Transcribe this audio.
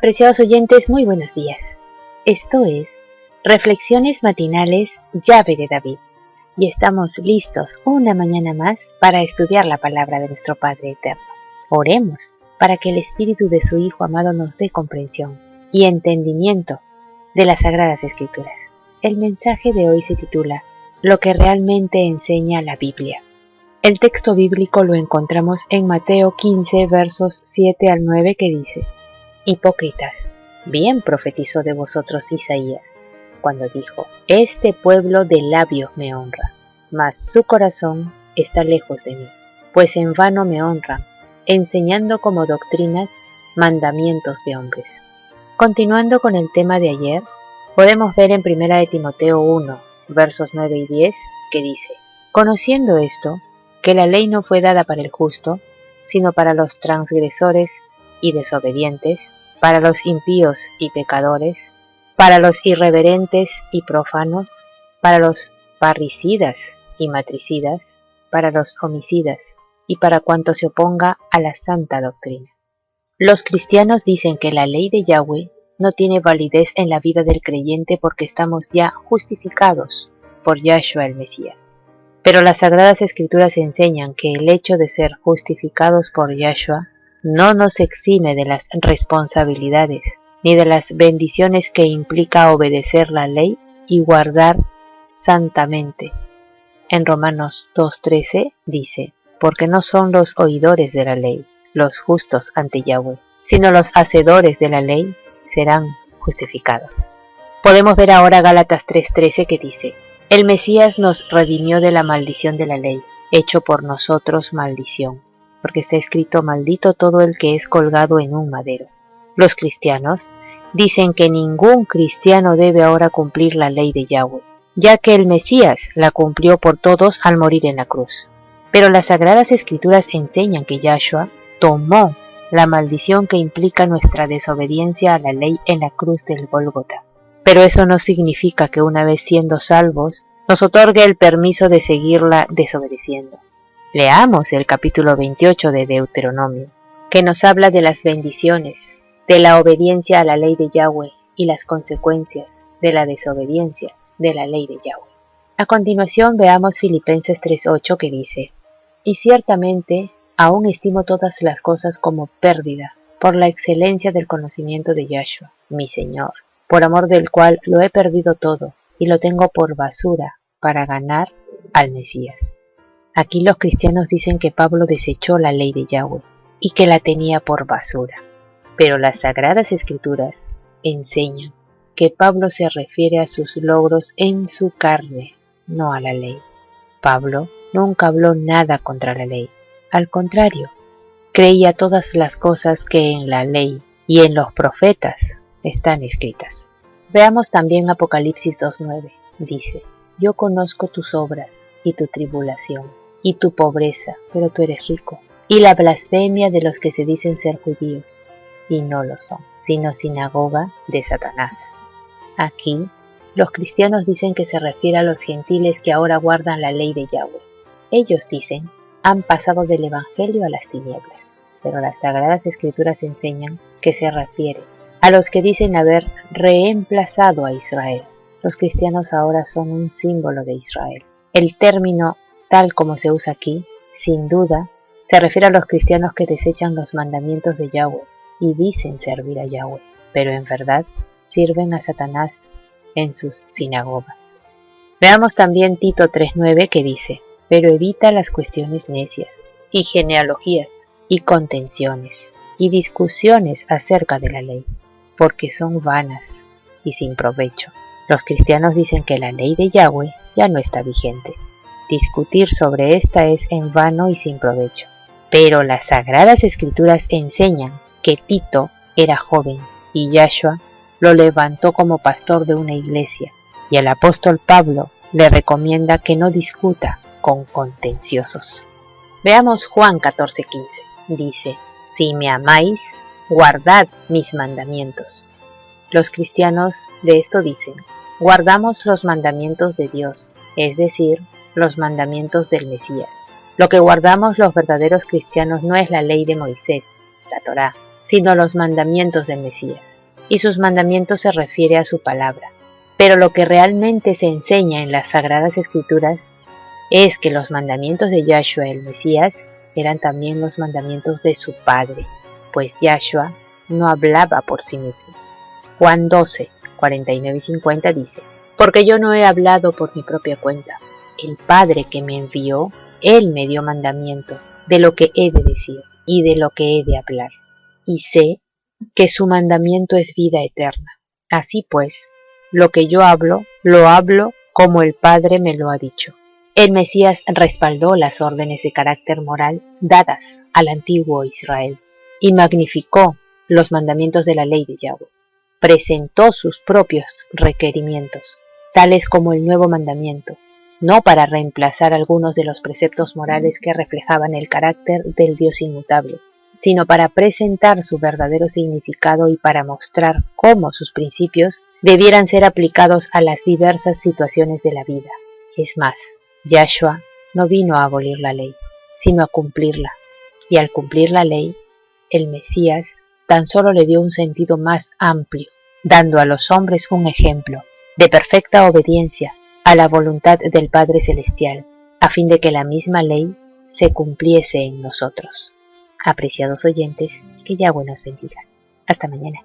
Apreciados oyentes, muy buenos días. Esto es Reflexiones Matinales Llave de David. Y estamos listos una mañana más para estudiar la palabra de nuestro Padre Eterno. Oremos para que el Espíritu de su Hijo amado nos dé comprensión y entendimiento de las Sagradas Escrituras. El mensaje de hoy se titula Lo que realmente enseña la Biblia. El texto bíblico lo encontramos en Mateo 15, versos 7 al 9, que dice: Hipócritas, bien profetizó de vosotros Isaías, cuando dijo: Este pueblo de labios me honra, mas su corazón está lejos de mí, pues en vano me honran, enseñando como doctrinas mandamientos de hombres. Continuando con el tema de ayer, podemos ver en 1 de Timoteo 1, versos 9 y 10, que dice: Conociendo esto, que la ley no fue dada para el justo, sino para los transgresores y desobedientes, para los impíos y pecadores, para los irreverentes y profanos, para los parricidas y matricidas, para los homicidas y para cuanto se oponga a la santa doctrina. Los cristianos dicen que la ley de Yahweh no tiene validez en la vida del creyente porque estamos ya justificados por Yahshua el Mesías. Pero las Sagradas Escrituras enseñan que el hecho de ser justificados por Yahshua no nos exime de las responsabilidades ni de las bendiciones que implica obedecer la ley y guardar santamente. En Romanos 2:13 dice: Porque no son los oidores de la ley los justos ante Yahweh, sino los hacedores de la ley serán justificados. Podemos ver ahora Gálatas 3:13, que dice: El Mesías nos redimió de la maldición de la ley, hecho por nosotros maldición, porque está escrito: maldito todo el que es colgado en un madero. Los cristianos dicen que ningún cristiano debe ahora cumplir la ley de Yahweh, ya que el Mesías la cumplió por todos al morir en la cruz. Pero las Sagradas Escrituras enseñan que Yahshua tomó la maldición que implica nuestra desobediencia a la ley en la cruz del Gólgota. Pero eso no significa que una vez siendo salvos, nos otorgue el permiso de seguirla desobedeciendo. Leamos el capítulo 28 de Deuteronomio, que nos habla de las bendiciones, de la obediencia a la ley de Yahweh y las consecuencias de la desobediencia de la ley de Yahweh. A continuación veamos Filipenses 3:8, que dice: Y ciertamente aún estimo todas las cosas como pérdida por la excelencia del conocimiento de Yahshua, mi Señor, por amor del cual lo he perdido todo y lo tengo por basura para ganar al Mesías. Aquí los cristianos dicen que Pablo desechó la ley de Yahweh y que la tenía por basura. Pero las Sagradas Escrituras enseñan que Pablo se refiere a sus logros en su carne, no a la ley. Pablo nunca habló nada contra la ley. Al contrario, creía todas las cosas que en la ley y en los profetas están escritas. Veamos también Apocalipsis 2:9. Dice: Yo conozco tus obras y tu tribulación y tu pobreza, pero tú eres rico, y la blasfemia de los que se dicen ser judíos y no lo son, sino sinagoga de Satanás. Aquí los cristianos dicen que se refiere a los gentiles que ahora guardan la ley de Yahweh. Ellos dicen han pasado del evangelio a las tinieblas, pero las Sagradas Escrituras enseñan que se refiere a los que dicen haber reemplazado a Israel. Los cristianos ahora son un símbolo de Israel. El término tal como se usa aquí, sin duda, se refiere a los cristianos que desechan los mandamientos de Yahweh y dicen servir a Yahweh, pero en verdad sirven a Satanás en sus sinagogas. Veamos también Tito 3:9, que dice: Pero evita las cuestiones necias, y genealogías, y contenciones, y discusiones acerca de la ley, porque son vanas y sin provecho. Los cristianos dicen que la ley de Yahweh ya no está vigente. Discutir sobre esta es en vano y sin provecho. Pero las Sagradas Escrituras enseñan que Tito era joven y Yahshua lo levantó como pastor de una iglesia, y el apóstol Pablo le recomienda que no discuta con contenciosos. Veamos Juan 14:15. Dice: Si me amáis, guardad mis mandamientos. Los cristianos de esto dicen: guardamos los mandamientos de Dios, es decir, los mandamientos del Mesías. Lo que guardamos los verdaderos cristianos no es la ley de Moisés, la Torá, sino los mandamientos del Mesías, y sus mandamientos se refiere a su palabra. Pero lo que realmente se enseña en las Sagradas Escrituras es que los mandamientos de Yahshua el Mesías eran también los mandamientos de su Padre, pues Yahshua no hablaba por sí mismo. Juan 12, 49 y 50 dice: porque yo no he hablado por mi propia cuenta. El Padre que me envió, Él me dio mandamiento de lo que he de decir y de lo que he de hablar. Y sé que su mandamiento es vida eterna. Así pues, lo que yo hablo, lo hablo como el Padre me lo ha dicho. El Mesías respaldó las órdenes de carácter moral dadas al antiguo Israel y magnificó los mandamientos de la ley de Yahweh. Presentó sus propios requerimientos, tales como el nuevo mandamiento, no para reemplazar algunos de los preceptos morales que reflejaban el carácter del Dios inmutable, sino para presentar su verdadero significado y para mostrar cómo sus principios debieran ser aplicados a las diversas situaciones de la vida. Es más, Yahshua no vino a abolir la ley, sino a cumplirla, y al cumplir la ley, el Mesías tan solo le dio un sentido más amplio, dando a los hombres un ejemplo de perfecta obediencia a la voluntad del Padre Celestial, a fin de que la misma ley se cumpliese en nosotros. Apreciados oyentes, que Yahweh nos bendiga. Hasta mañana.